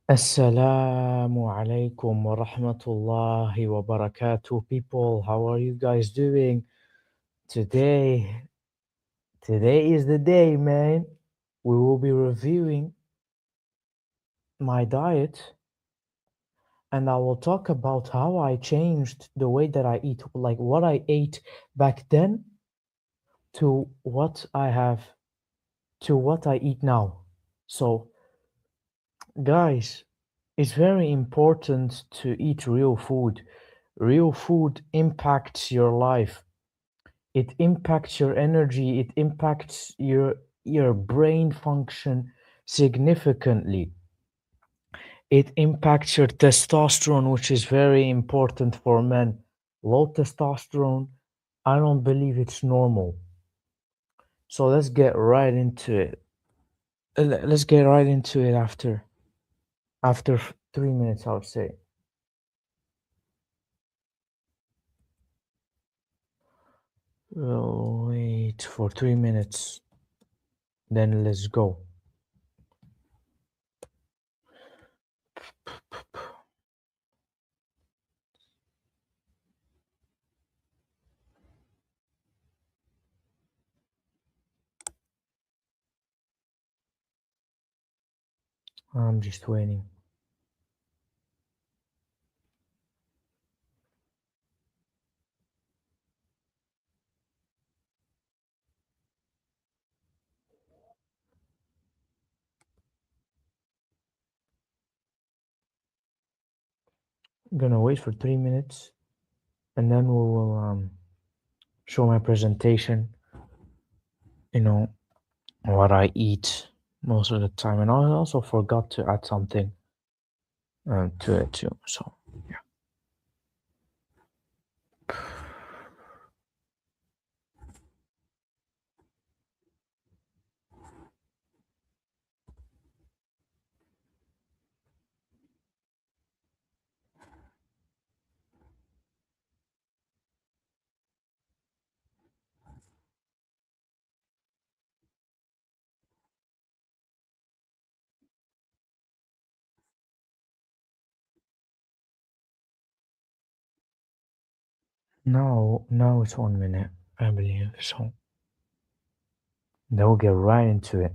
Assalamu alaikum wa rahmatullahi wa barakatuh. People, how are you guys doing? Today, today is the day, man. We will be reviewing my diet and I will talk about how I changed the way that I eat, like what I ate back then to what I have to what I eat now. So, guys, it's very important to eat real food. Real food impacts your life. It impacts your energy. It impacts your brain function significantly. It impacts your testosterone, which is very important for men. Low testosterone, I don't believe it's normal. So let's get right into it. Let's get right into it after 3 minutes, I would say. We'll wait for 3 minutes, then let's go. I'm just waiting. I'm gonna wait for 3 minutes and then we will show my presentation, you know, what I eat most of the time. And I also forgot to add something to it too. So yeah. Now it's 1 minute, I believe. So then we'll get right into it.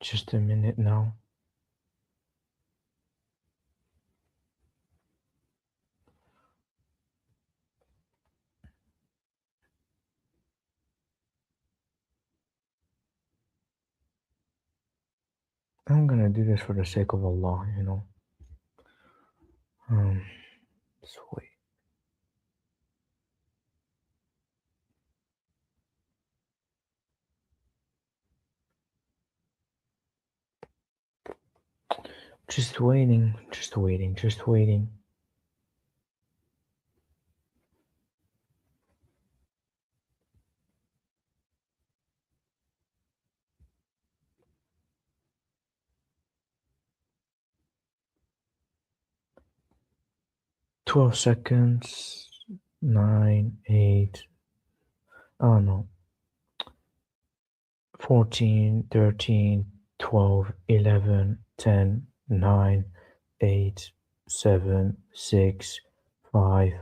Just a minute now. I'm gonna do this for the sake of Allah, you know. Let's wait. Just waiting, just waiting, just waiting. "12 seconds, 9, 8, oh no, 14, 13, 12, 11, 10, 9, 8, 7, 6, 5,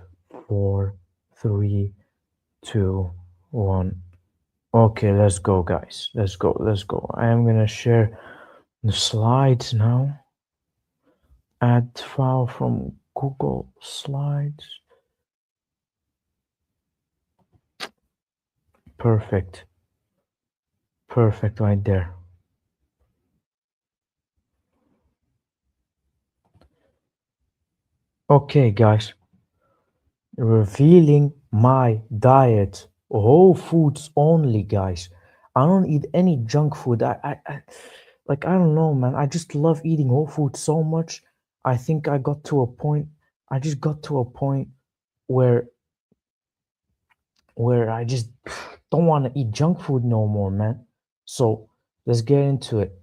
4, 3, 2, 1. Okay, let's go, guys. Let's go, let's go. I am gonna share the slides now. Add file from Google Slides. Perfect. Perfect right there. Okay, guys. revealing my diet. Whole foods only, guys. I don't eat any junk food. Like, I don't know, man. I just love eating whole food so much. I think I got to a point. I just got to a point where I just don't want to eat junk food no more, man. So let's get into it.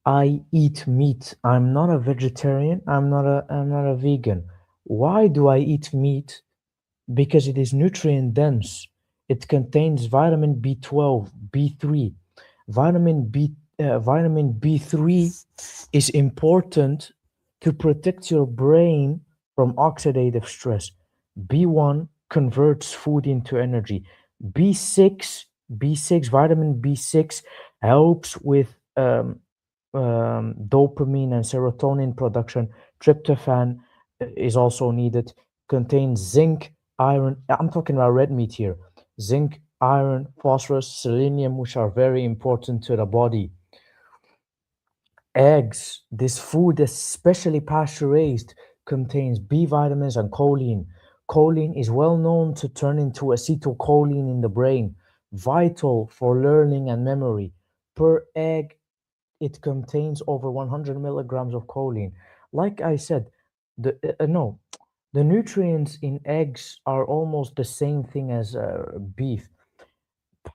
I eat meat. I'm not a vegetarian. I'm not a vegan. Why do I eat meat? Because it is nutrient dense. It contains vitamin B12, B3. Vitamin B3 is important to protect your brain from oxidative stress. B1 converts food into energy. B6, B6, vitamin B6 helps with dopamine and serotonin production. Tryptophan is also needed. Contains zinc, iron. I'm talking about red meat here. Zinc, iron, phosphorus, selenium, which are very important to the body. Eggs, this food, especially pasture raised, contains B vitamins and choline. Choline is well known to turn into acetylcholine in the brain, vital for learning and memory. Per egg, it contains over 100 milligrams of choline. Like I said, no, the nutrients in eggs are almost the same thing as beef.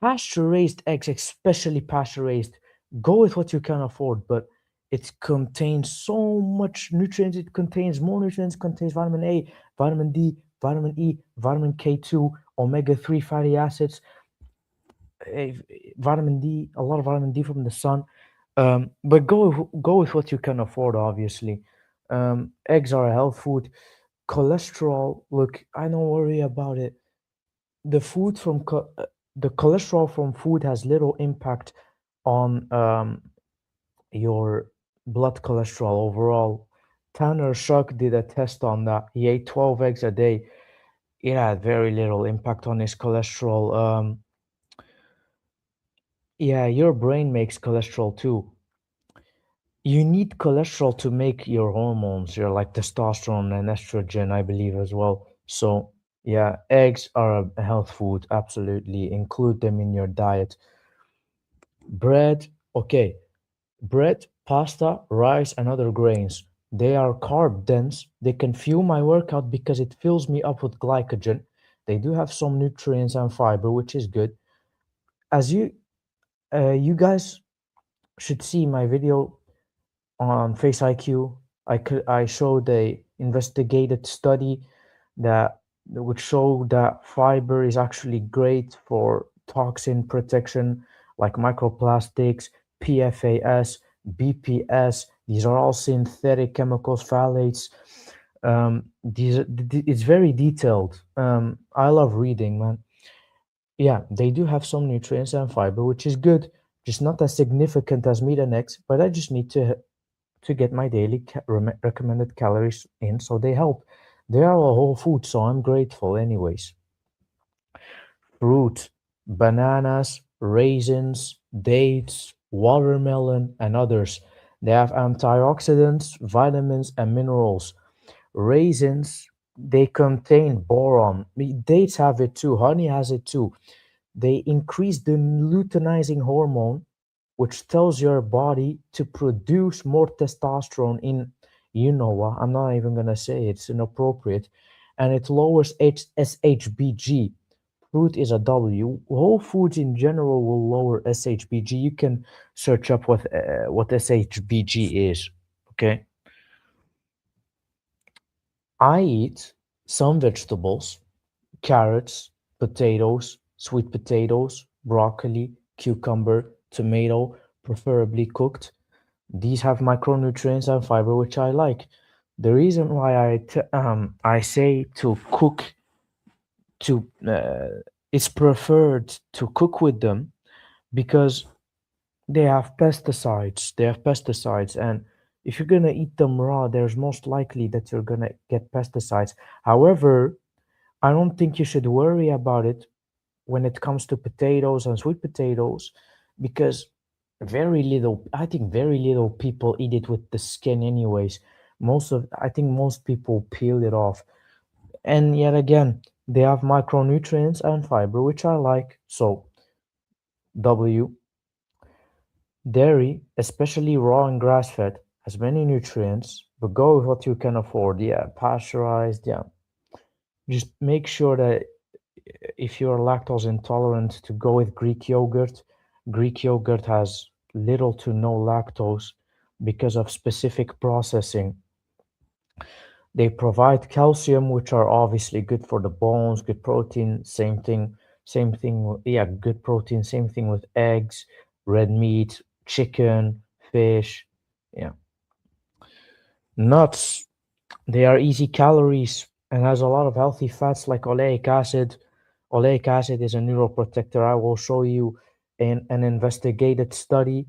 Pasture raised eggs, especially pasture raised, go with what you can afford, but it contains so much nutrients. It contains more nutrients, contains vitamin A, vitamin D, vitamin E, vitamin K2, omega 3 fatty acids, eh, vitamin D, a lot of vitamin D from the sun. But go with what you can afford, obviously. Eggs are a health food. Cholesterol, look, I don't worry about it. The food from the cholesterol from food has little impact on your blood cholesterol overall. Tanner Shuck did a test on that. He ate 12 eggs a day. It had very little impact on his cholesterol. Yeah, your brain makes cholesterol too. You need cholesterol to make your hormones, your like testosterone and estrogen, I believe as well. So yeah, eggs are a health food. Absolutely, include them in your diet. Bread, okay. Bread, pasta, rice, and other grains. They are carb dense. They can fuel my workout because it fills me up with glycogen. They do have some nutrients and fiber, which is good. As you guys should see my video on Face IQ. I showed a investigated study that would show that fiber is actually great for toxin protection like microplastics, PFAS, BPS. These are all synthetic chemicals, phthalates. It's very detailed. I love reading, man. Yeah, they do have some nutrients and fiber, which is good. Just not as significant as meat and eggs, but I just need to get my daily recommended calories in, so they help. They are a whole food, so I'm grateful anyways. Fruit, bananas, raisins, dates, watermelon, and others. They have antioxidants, vitamins, and minerals. Raisins, they contain boron. Dates have it too. Honey has it too. They increase the luteinizing hormone, which tells your body to produce more testosterone in, you know what, I'm not even going to say it's inappropriate, and it lowers SHBG. Fruit is a W. Whole foods in general will lower SHBG. You can search up what SHBG is. Okay. I eat some vegetables, carrots, potatoes, sweet potatoes, broccoli, cucumber, tomato, preferably cooked. These have micronutrients and fiber, which I like. The reason why I say to cook to it's preferred to cook with them because they have pesticides, and if you're gonna eat them raw, there's most likely that you're gonna get pesticides. However, I don't think you should worry about it when it comes to potatoes and sweet potatoes because I think very little people eat it with the skin anyways. I think most people peel it off. And yet again, they have micronutrients and fiber, which I like. So, W, dairy, especially raw and grass fed, has many nutrients, but go with what you can afford. Yeah, pasteurized, yeah. Just make sure that if you're lactose intolerant, to go with Greek yogurt. Greek yogurt has little to no lactose because of specific processing. They provide calcium, which are obviously good for the bones, good protein, same thing, yeah, good protein, same thing with eggs, red meat, chicken, fish, yeah. Nuts, they are easy calories and has a lot of healthy fats like oleic acid. Oleic acid is a neuroprotector. I will show you in an investigated study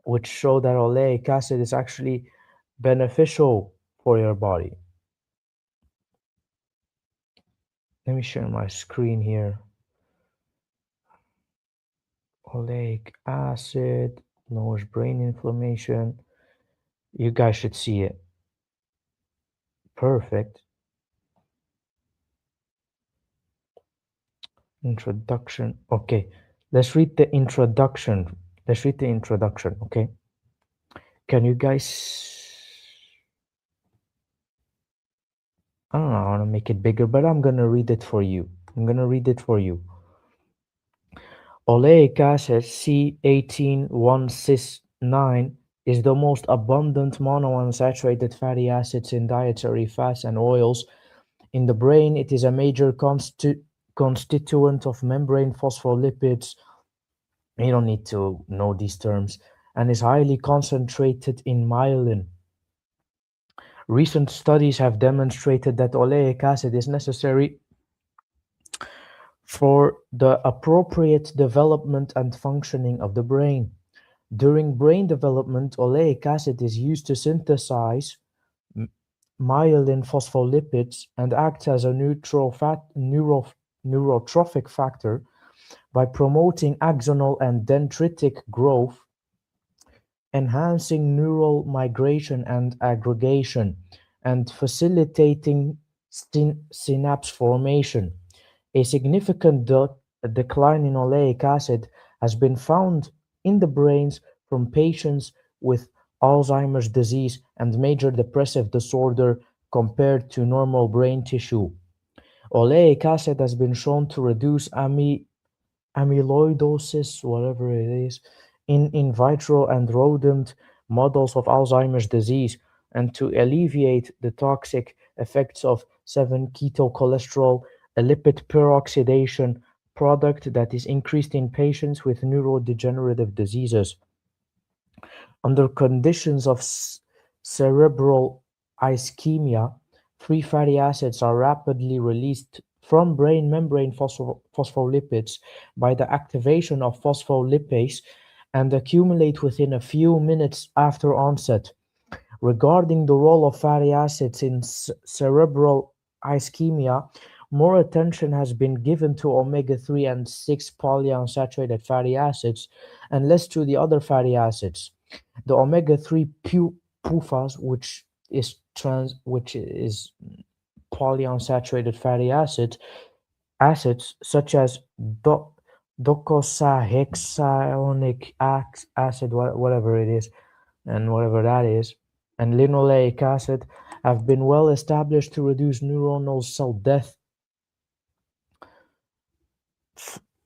which show that oleic acid is actually beneficial for your body. Let me share my screen here. Oleic acid lowers brain inflammation. You guys should see it. Perfect. Introduction. Okay, let's read the introduction. Let's read the introduction, okay? Can you guys... I don't know how to make it bigger, but I'm gonna read it for you. I'm gonna read it for you. Oleic acid C18-1-cis-9 is the most abundant monounsaturated fatty acids in dietary fats and oils. In the brain, it is a major constituent of membrane phospholipids. You don't need to know these terms, and is highly concentrated in myelin. Recent studies have demonstrated that oleic acid is necessary for the appropriate development and functioning of the brain. During brain development, oleic acid is used to synthesize myelin phospholipids and acts as a neurotrophic factor by promoting axonal and dendritic growth, enhancing neural migration and aggregation, and facilitating synapse formation. A significant decline in oleic acid has been found in the brains from patients with Alzheimer's disease and major depressive disorder compared to normal brain tissue. Oleic acid has been shown to reduce amyloidosis, whatever it is, in vitro and rodent models of Alzheimer's disease, and to alleviate the toxic effects of 7-keto-cholesterol, a lipid peroxidation product that is increased in patients with neurodegenerative diseases. Under conditions of cerebral ischemia, free fatty acids are rapidly released from brain membrane phospholipids by the activation of phospholipase and accumulate within a few minutes after onset. Regarding the role of fatty acids in cerebral ischemia, more attention has been given to omega-3 and 6 polyunsaturated fatty acids and less to the other fatty acids. The omega-3 PUFAs, which is polyunsaturated fatty acids such as docosahexaenoic acid, whatever it is, and whatever that is, and linoleic acid have been well established to reduce neuronal cell death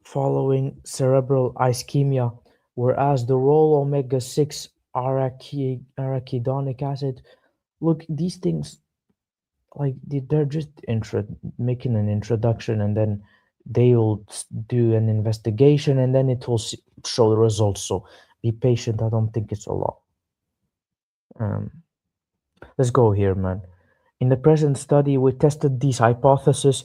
following cerebral ischemia, whereas the role omega-6 arachidonic acid, look, these things, like, they're just making an introduction, and then they will do an investigation, and then it will show the results. So be patient. I don't think it's a lot. Let's go here, man. In the present study, we tested these hypotheses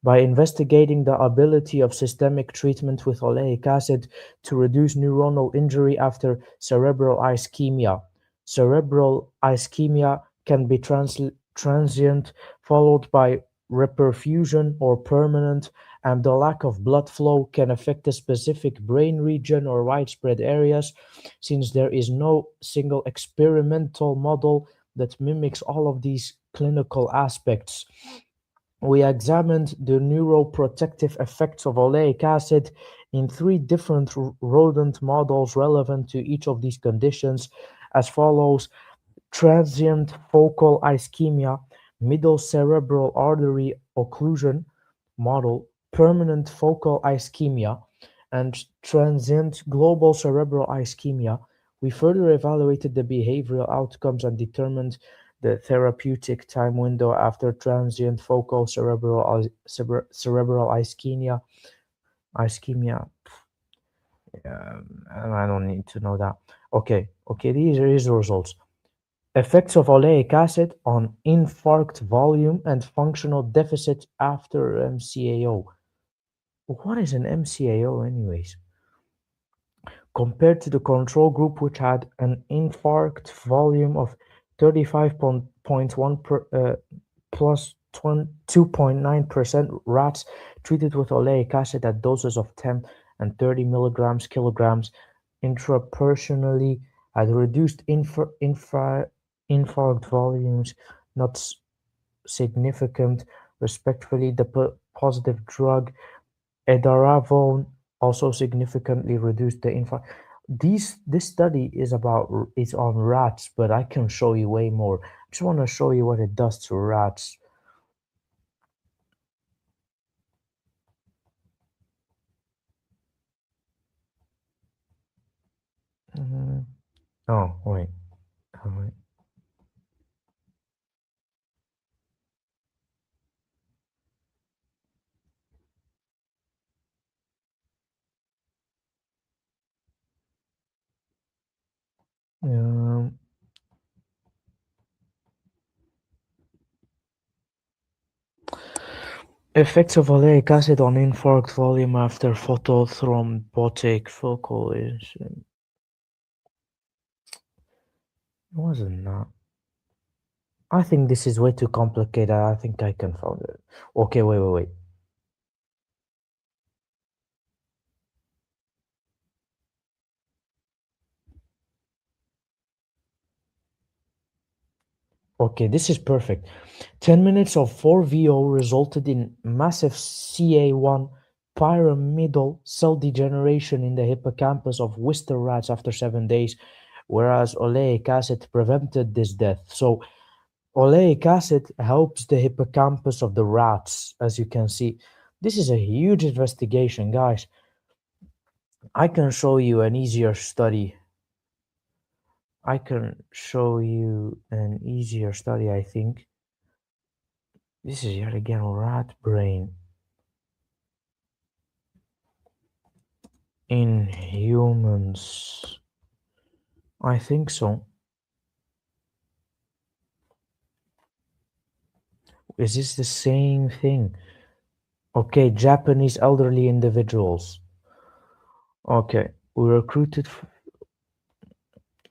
by investigating the ability of systemic treatment with oleic acid to reduce neuronal injury after cerebral ischemia. Cerebral ischemia can be transient, followed by reperfusion, or permanent, and the lack of blood flow can affect a specific brain region or widespread areas. Since there is no single experimental model that mimics all of these clinical aspects. We examined the neuroprotective effects of oleic acid in 3 different rodent models relevant to each of these conditions as follows: transient focal ischemia, middle cerebral artery occlusion model, permanent focal ischemia, and transient global cerebral ischemia. We further evaluated the behavioral outcomes and determined the therapeutic time window after transient focal cerebral ischemia. And I don't need to know that. Okay, these are his results. Effects of oleic acid on infarct volume and functional deficit after MCAO. What is an MCAO anyways? Compared to the control group, which had an infarct volume of 35.1 plus 2.9%, rats treated with oleic acid at doses of 10 and 30 milligrams kilograms intrapersonally had reduced infarct volumes not significant. Respectively, the positive drug edaravone also significantly reduced the infarct. This study is on rats, but I can show you way more. I just want to show you what it does to rats. Oh wait. Um, Effects of oleic acid on infarct volume after photothrombotic focal is wasn't that. I think this is way too complicated. I think I can find it. Okay, wait. Okay, this is perfect. 10 minutes of 4-VO resulted in massive CA1 pyramidal cell degeneration in the hippocampus of Wistar rats after 7 days, whereas oleic acid prevented this death. So oleic acid helps the hippocampus of the rats, as you can see. This is a huge investigation, guys. I can show you an easier study. I think. This is yet again rat brain in humans. I think so. Is this the same thing? Okay, Japanese elderly individuals. Okay, we recruited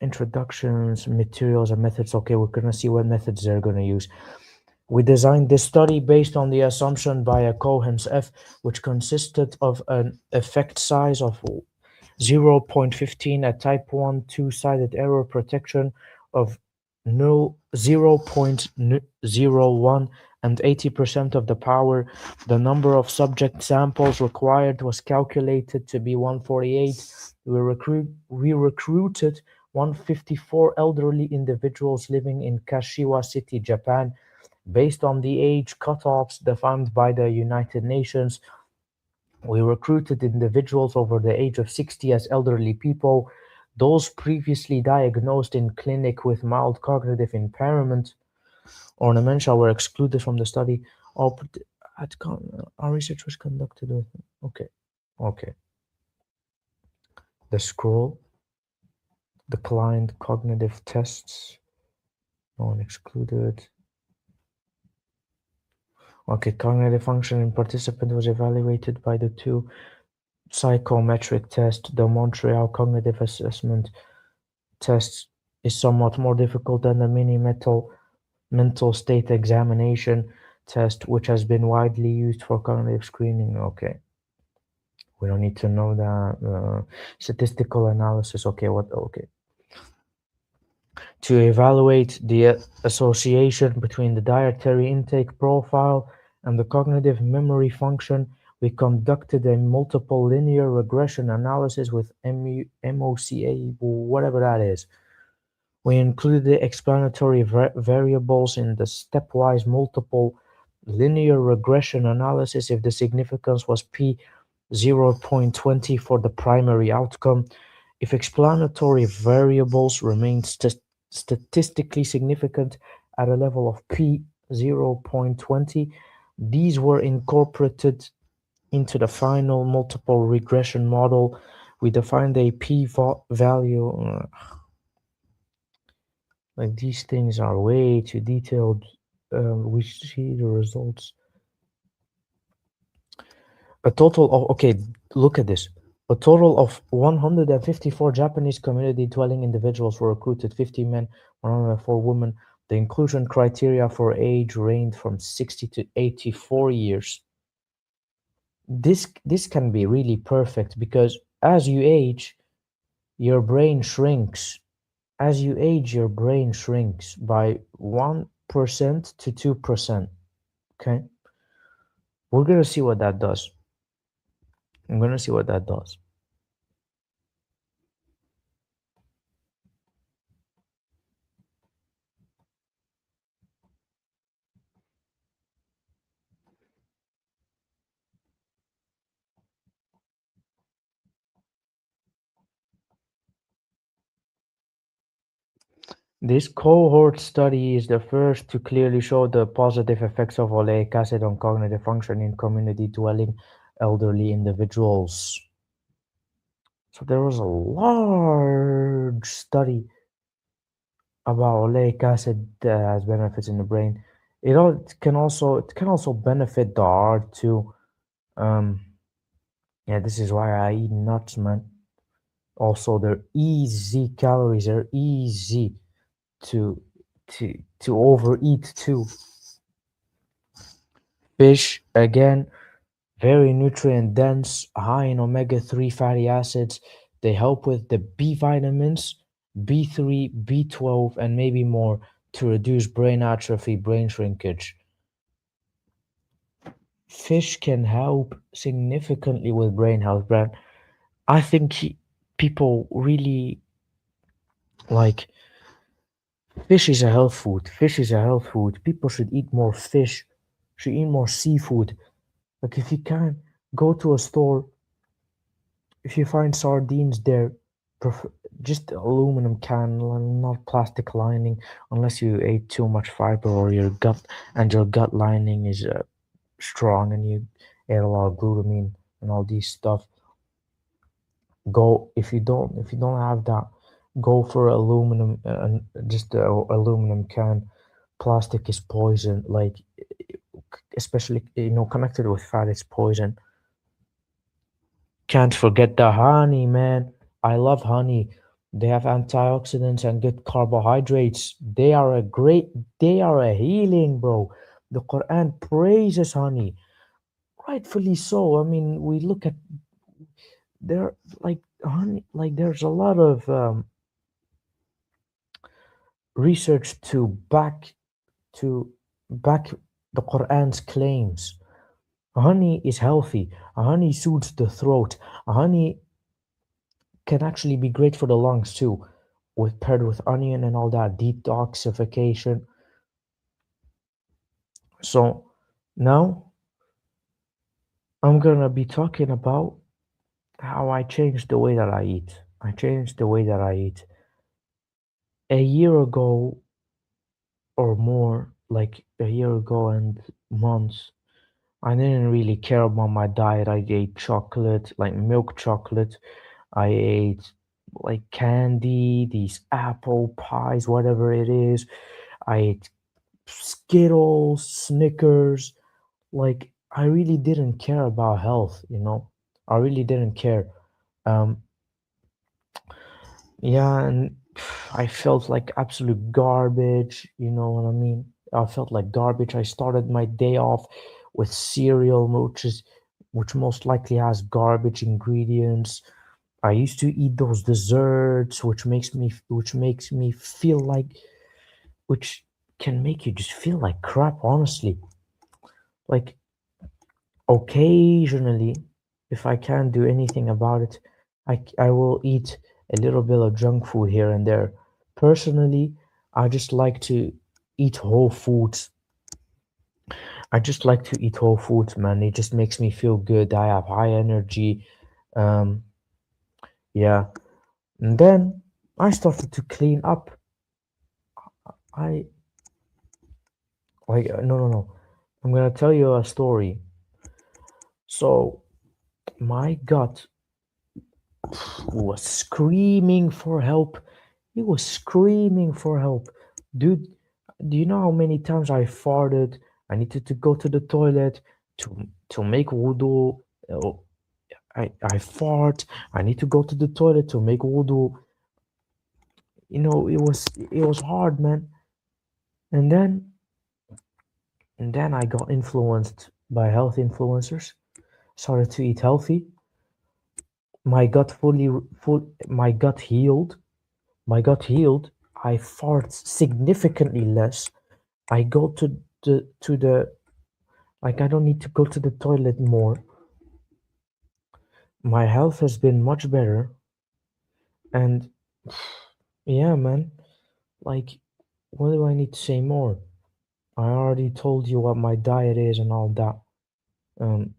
introductions, materials, and methods. Okay, we're gonna see what methods they're gonna use. We designed this study based on the assumption by a Cohen's F, which consisted of an effect size of 0.15, a type 1 two-sided error protection of 0.01, and 80% of the power. The number of subject samples required was calculated to be 148. We recruited 154 elderly individuals living in Kashiwa City, Japan, based on the age cutoffs defined by the United Nations. We recruited individuals over the age of 60 as elderly people. Those previously diagnosed in clinic with mild cognitive impairment or dementia were excluded from the study. Our research was conducted with. Okay. The scroll declined cognitive tests. No one excluded. Okay, cognitive function in participant was evaluated by the 2 psychometric test. The Montreal Cognitive Assessment test is somewhat more difficult than the mini mental state examination test, which has been widely used for cognitive screening. Okay. We don't need to know that. Statistical analysis. Okay. To evaluate the association between the dietary intake profile and the cognitive memory function, we conducted a multiple linear regression analysis with MOCA, whatever that is. We included the explanatory variables in the stepwise multiple linear regression analysis if the significance was p 0.20 for the primary outcome. If explanatory variables remained statistically significant at a level of p 0.20, these were incorporated into the final multiple regression model. We defined a p-value. Like these things are way too detailed. We see the results. A total of, okay, look at this. A total of 154 Japanese community dwelling individuals were recruited, 50 men, 104 women. The inclusion criteria for age ranged from 60 to 84 years. This can be really perfect because as you age, your brain shrinks. As you age, your brain shrinks by 1% to 2%. Okay? We're gonna see what that does. I'm gonna see what that does. This cohort study is the first to clearly show the positive effects of oleic acid on cognitive function in community dwelling elderly individuals. So there was a large study about oleic acid that has benefits in the brain. It can also benefit the heart too. Um, yeah, this is why I eat nuts, man. Also, they're easy calories. They're easy to to overeat too. Fish again, very nutrient dense, high in omega-3 fatty acids. They help with the B vitamins, B3, B12, and maybe more to reduce brain atrophy, brain shrinkage. Fish can help significantly with brain health, Brad. I think people really like fish is a health food. Fish is a health food. People should eat more fish, should eat more seafood. Like if you can go to a store, if you find sardines there, prefer, just aluminum can, not plastic lining, unless you ate too much fiber or your gut lining is strong and you ate a lot of glutamine and all these stuff. Go if you don't have that, go for aluminum just a aluminum can. Plastic is poison, like especially connected with fat is poison. Can't forget the honey, man. I love honey. They have antioxidants and good carbohydrates. They are a healing, bro. The Quran praises honey. Rightfully so. I mean, we look at there like honey, like there's a lot of research to back the Quran's claims. Honey is healthy. Honey soothes the throat. Honey can actually be great for the lungs too, with paired with onion and all that detoxification. So now I'm gonna be talking about how I changed the way that I eat. I changed the way that I eat. A year ago or more, like a year ago and months, I didn't really care about my diet. I ate chocolate, like milk chocolate. I ate like candy, these apple pies, whatever it is. I ate Skittles, Snickers. Like I really didn't care about health. I really didn't care. Um, yeah, and I felt like absolute garbage. You know what I mean? I felt like garbage. I started my day off with cereal, which most likely has garbage ingredients. I used to eat those desserts, which makes me feel like, which can make you just feel like crap, honestly. Like, occasionally, if I can't do anything about it, I will eat a little bit of junk food here and there. Personally, I just like to eat whole foods. I just like to eat whole foods, man. It just makes me feel good. I have high energy. Um, yeah. And then I started to clean up. I no, no, no. I'm gonna tell you a story. So my gut was screaming for help. He was screaming for help. Dude, do you know how many times I farted? I needed to go to the toilet to make wudu. Oh, I fart. I need to go to the toilet to make wudu. It was hard, man. And then and then I got influenced by health influencers. Started to eat healthy. My gut healed. My gut healed. I fart significantly less. I go to the like I don't need to go to the toilet more. My health has been much better, and yeah, man. Like, what do I need to say more? I already told you what my diet is and all that. Um,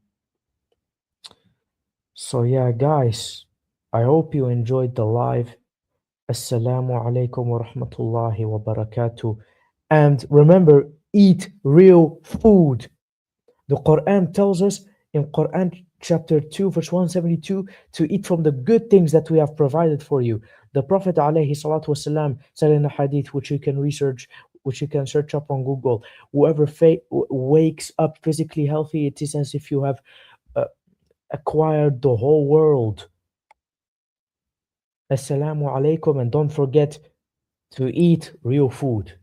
so yeah, guys, I hope you enjoyed the live. Assalamu alaikum wa rahmatullahi wa barakatuh. And remember, eat real food. The Quran tells us in Quran chapter 2, verse 172, to eat from the good things that we have provided for you. The Prophet alayhi salatu wasalam said in a hadith, which you can research, which you can search up on Google, whoever wakes up physically healthy, it is as if you have uh, acquired the whole world. Assalamu alaikum, and don't forget to eat real food.